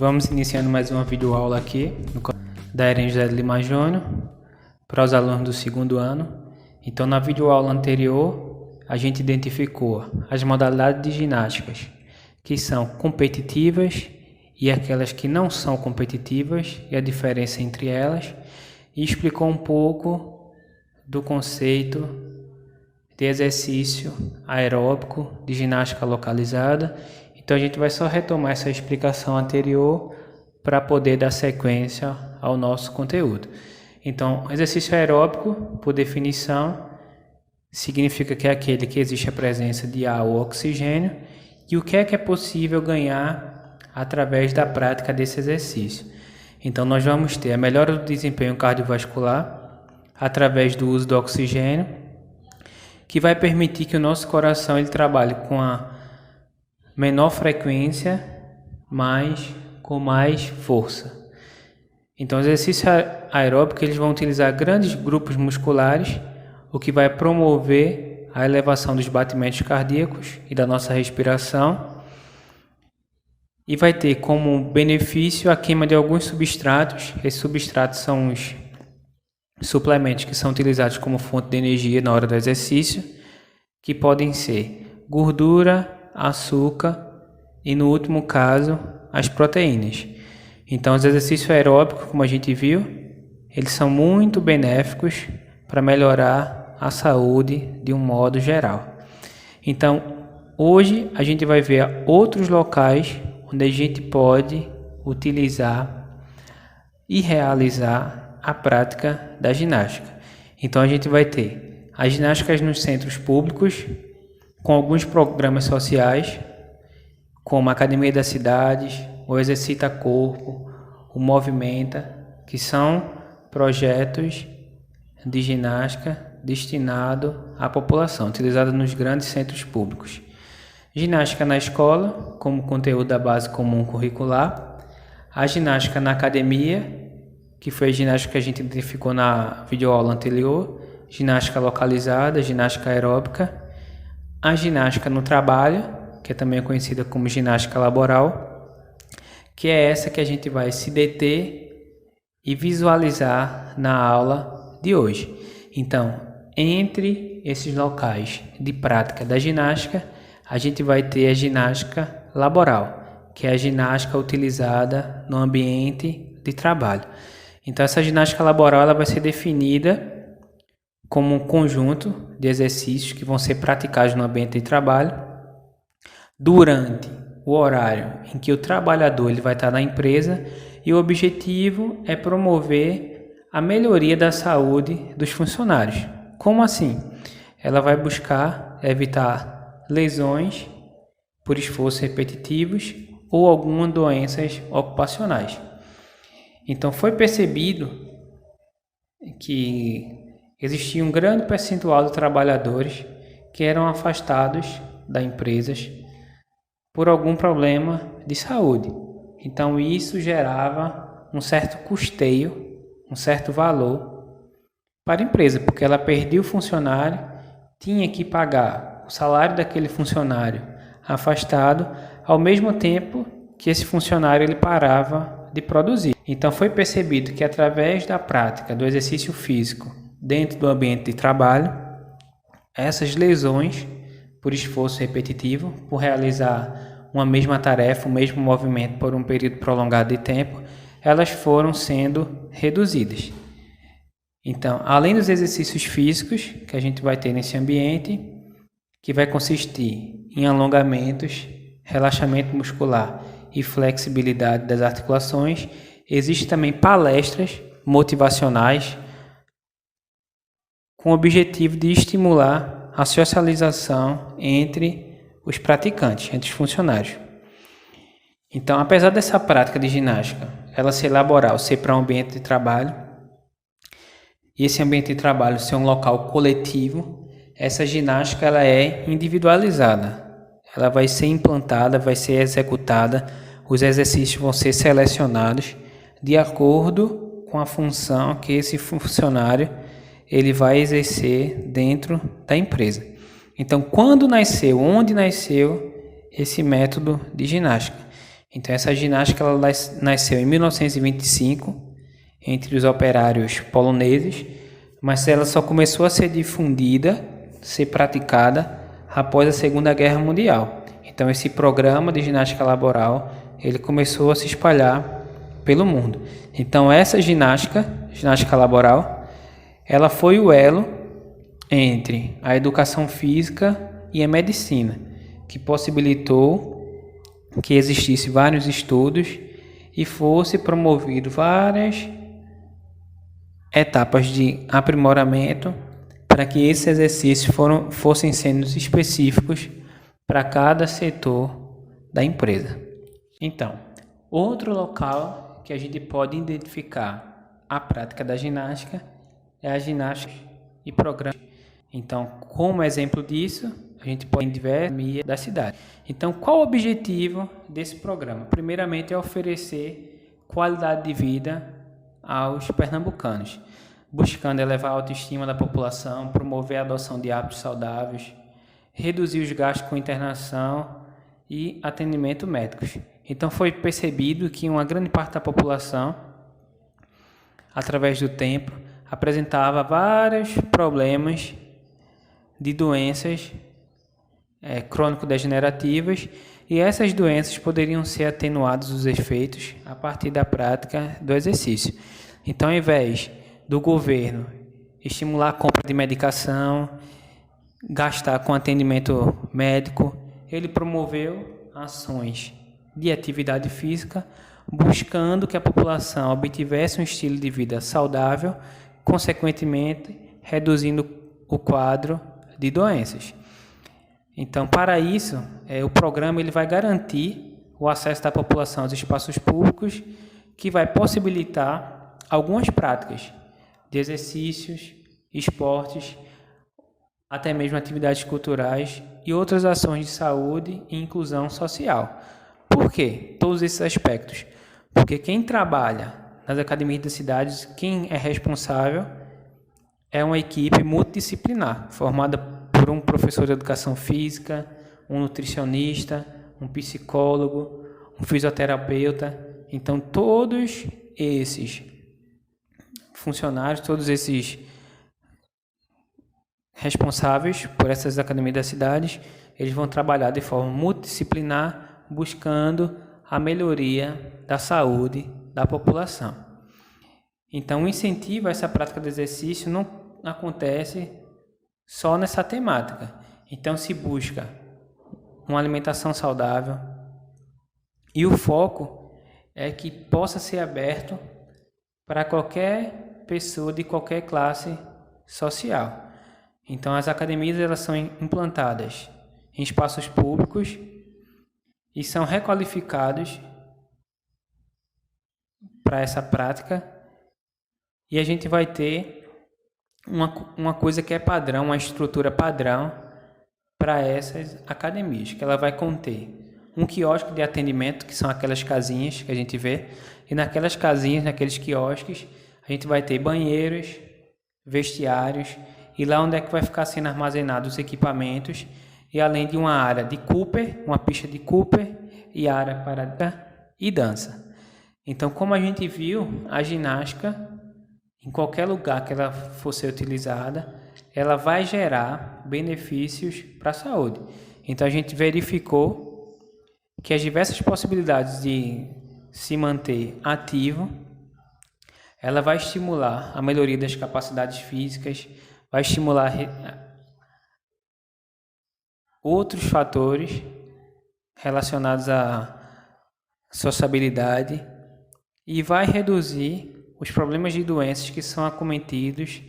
Vamos iniciando mais uma videoaula aqui da Eren José de Lima Júnior para os alunos do segundo ano. Então, na videoaula anterior, a gente identificou as modalidades de ginásticas que são competitivas e aquelas que não são competitivas e a diferença entre elas, e explicou um pouco do conceito de exercício aeróbico, de ginástica localizada. Então a gente vai só retomar essa explicação anterior para poder dar sequência ao nosso conteúdo. Então, exercício aeróbico, por definição, significa que é aquele que existe a presença de ar ou oxigênio. E o que é possível ganhar através da prática desse exercício? Então nós vamos ter a melhora do desempenho cardiovascular através do uso do oxigênio, que vai permitir que o nosso coração ele trabalhe com a menor frequência, mas com mais força. Então, os exercícios aeróbicos eles vão utilizar grandes grupos musculares, o que vai promover a elevação dos batimentos cardíacos e da nossa respiração, e vai ter como benefício a queima de alguns substratos. Esses substratos são os suplementos que são utilizados como fonte de energia na hora do exercício, que podem ser gordura, açúcar e, no último caso, as proteínas. Então, os exercícios aeróbicos, como a gente viu, eles são muito benéficos para melhorar a saúde de um modo geral. Então, hoje a gente vai ver outros locais onde a gente pode utilizar e realizar a prática da ginástica. Então, a gente vai ter as ginásticas nos centros públicos, com alguns programas sociais, como a Academia das Cidades, o Exercita Corpo, o Movimenta, que são projetos de ginástica destinados à população, utilizados nos grandes centros públicos. Ginástica na escola, como conteúdo da base comum curricular. A ginástica na academia, que foi a ginástica que a gente identificou na videoaula anterior. Ginástica localizada, ginástica aeróbica. A ginástica no trabalho, que é também conhecida como ginástica laboral, que é essa que a gente vai se deter e visualizar na aula de hoje. Então, entre esses locais de prática da ginástica, a gente vai ter a ginástica laboral, que é a ginástica utilizada no ambiente de trabalho. Então, essa ginástica laboral ela vai ser definida como um conjunto de exercícios que vão ser praticados no ambiente de trabalho durante o horário em que o trabalhador ele vai estar na empresa, e o objetivo é promover a melhoria da saúde dos funcionários. Como assim? Ela vai buscar evitar lesões por esforços repetitivos ou algumas doenças ocupacionais. Então foi percebido que existia um grande percentual de trabalhadores que eram afastados das empresas por algum problema de saúde. Então isso gerava um certo custeio, um certo valor para a empresa, porque ela perdia o funcionário, tinha que pagar o salário daquele funcionário afastado, ao mesmo tempo que esse funcionário ele parava de produzir. Então foi percebido que através da prática do exercício físico dentro do ambiente de trabalho, essas lesões por esforço repetitivo, por realizar uma mesma tarefa, o mesmo movimento por um período prolongado de tempo, elas foram sendo reduzidas. Então, além dos exercícios físicos que a gente vai ter nesse ambiente, que vai consistir em alongamentos, relaxamento muscular e flexibilidade das articulações, existem também palestras motivacionais com o objetivo de estimular a socialização entre os praticantes, entre os funcionários. Então, apesar dessa prática de ginástica, ela ser laboral, ser para um ambiente de trabalho, e esse ambiente de trabalho ser um local coletivo, essa ginástica ela é individualizada. Ela vai ser implantada, vai ser executada, os exercícios vão ser selecionados de acordo com a função que esse funcionário ele vai exercer dentro da empresa. Então, quando nasceu, onde nasceu esse método de ginástica? Então essa ginástica ela nasceu em 1925 entre os operários poloneses, mas ela só começou a ser difundida, ser praticada após a Segunda Guerra Mundial. Então esse programa de ginástica laboral, ele começou a se espalhar pelo mundo. Então essa ginástica laboral, ela foi o elo entre a educação física e a medicina, que possibilitou que existisse vários estudos e fosse promovido várias etapas de aprimoramento para que esses exercícios fossem sendo específicos para cada setor da empresa. Então, outro local que a gente pode identificar a prática da ginástica é a ginástica e programas. Então, como exemplo disso, a gente pode ver da cidade. Então, qual o objetivo desse programa? Primeiramente, é oferecer qualidade de vida aos pernambucanos, buscando elevar a autoestima da população, promover a adoção de hábitos saudáveis, reduzir os gastos com internação e atendimento médicos. Então, foi percebido que uma grande parte da população, através do tempo, apresentava vários problemas de doenças crônico-degenerativas, e essas doenças poderiam ser atenuados os efeitos a partir da prática do exercício. Então, ao invés do governo estimular a compra de medicação, gastar com atendimento médico, ele promoveu ações de atividade física, buscando que a população obtivesse um estilo de vida saudável, consequentemente reduzindo o quadro de doenças. Então, para isso, o programa ele vai garantir o acesso da população aos espaços públicos, que vai possibilitar algumas práticas de exercícios, esportes, até mesmo atividades culturais e outras ações de saúde e inclusão social. Por quê? Todos esses aspectos. Porque quem trabalha nas academias das cidades, quem é responsável é uma equipe multidisciplinar, formada por um professor de educação física, um nutricionista, um psicólogo, um fisioterapeuta. Então, todos esses funcionários, todos esses responsáveis por essas academias das cidades, eles vão trabalhar de forma multidisciplinar, buscando a melhoria da saúde da população. Então, o incentivo a essa prática de exercício não acontece só nessa temática. Então, se busca uma alimentação saudável e o foco é que possa ser aberto para qualquer pessoa de qualquer classe social. Então, as academias elas são implantadas em espaços públicos e são requalificados para essa prática, e a gente vai ter uma coisa que é padrão, uma estrutura padrão para essas academias, que ela vai conter um quiosque de atendimento, que são aquelas casinhas que a gente vê, e naquelas casinhas, naqueles quiosques, a gente vai ter banheiros, vestiários, e lá onde é que vai ficar sendo armazenados os equipamentos, e além de uma área de Cooper, uma pista de Cooper, e área para e dança. Então, como a gente viu, a ginástica, em qualquer lugar que ela for ser utilizada, ela vai gerar benefícios para a saúde. Então, a gente verificou que as diversas possibilidades de se manter ativo, ela vai estimular a melhoria das capacidades físicas, vai estimular outros fatores relacionados à sociabilidade e vai reduzir os problemas de doenças que são acometidos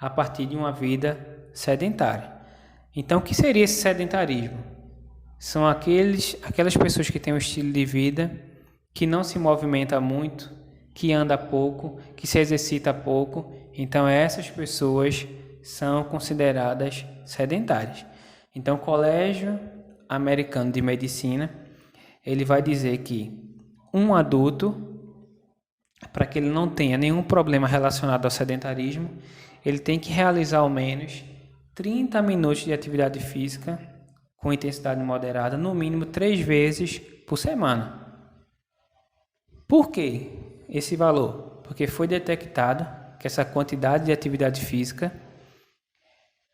a partir de uma vida sedentária. Então, o que seria esse sedentarismo? São aquelas pessoas que têm um estilo de vida que não se movimenta muito, que anda pouco, que se exercita pouco. Então, essas pessoas são consideradas sedentárias. Então, o Colégio Americano de Medicina, ele vai dizer que um adulto, para que ele não tenha nenhum problema relacionado ao sedentarismo, ele tem que realizar ao menos 30 minutos de atividade física com intensidade moderada, no mínimo 3 vezes por semana. Por que esse valor? Porque foi detectado que essa quantidade de atividade física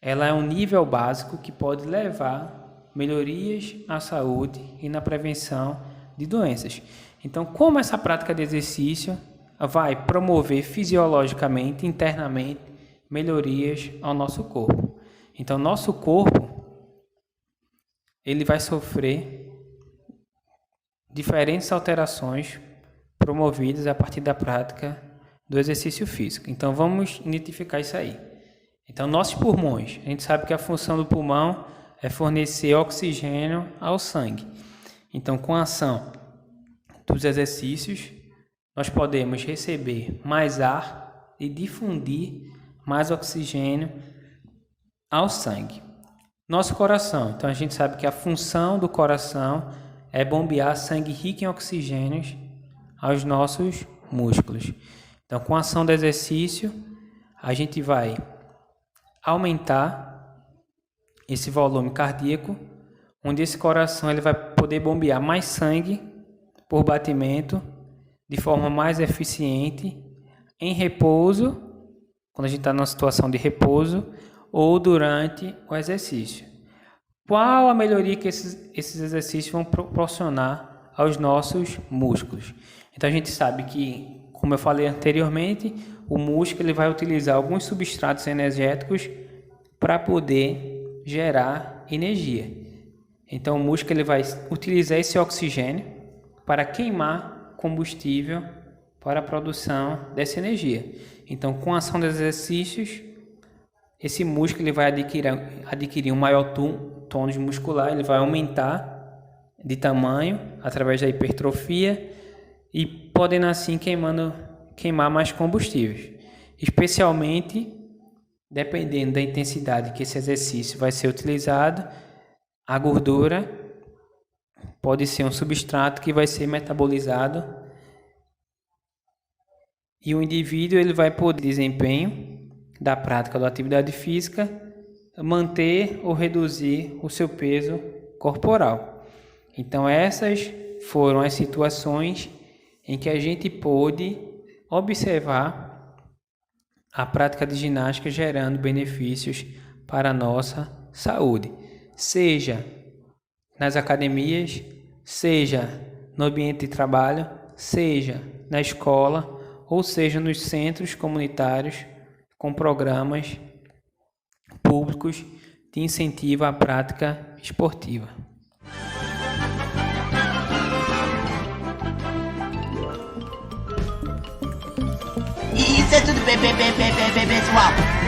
ela é um nível básico que pode levar melhorias à saúde e na prevenção de doenças. Então, como essa prática de exercício vai promover fisiologicamente, internamente, melhorias ao nosso corpo. Então, nosso corpo ele vai sofrer diferentes alterações promovidas a partir da prática do exercício físico. Então, vamos identificar isso aí. Então, nossos pulmões, a gente sabe que a função do pulmão é fornecer oxigênio ao sangue. Então, com a ação dos exercícios, nós podemos receber mais ar e difundir mais oxigênio ao sangue. Nosso coração, então a gente sabe que a função do coração é bombear sangue rico em oxigênios aos nossos músculos. Então, com a ação do exercício, a gente vai aumentar esse volume cardíaco, onde esse coração ele vai poder bombear mais sangue por batimento de forma mais eficiente em repouso, quando a gente está numa situação de repouso, ou durante o exercício. Qual a melhoria que esses exercícios vão proporcionar aos nossos músculos? Então a gente sabe que, como eu falei anteriormente, o músculo ele vai utilizar alguns substratos energéticos para poder gerar energia. Então o músculo ele vai utilizar esse oxigênio para queimar combustível para a produção dessa energia. Então, com a ação dos exercícios, esse músculo ele vai adquirir um maior tônus muscular, ele vai aumentar de tamanho através da hipertrofia e podendo assim queimar mais combustíveis. Especialmente, dependendo da intensidade que esse exercício vai ser utilizado, a gordura pode ser um substrato que vai ser metabolizado e o indivíduo ele vai poder desempenho da prática da atividade física, manter ou reduzir o seu peso corporal. Então essas foram as situações em que a gente pôde observar a prática de ginástica gerando benefícios para a nossa saúde, seja nas academias, seja no ambiente de trabalho, seja na escola, ou seja nos centros comunitários com programas públicos de incentivo à prática esportiva. Isso é tudo, pessoal.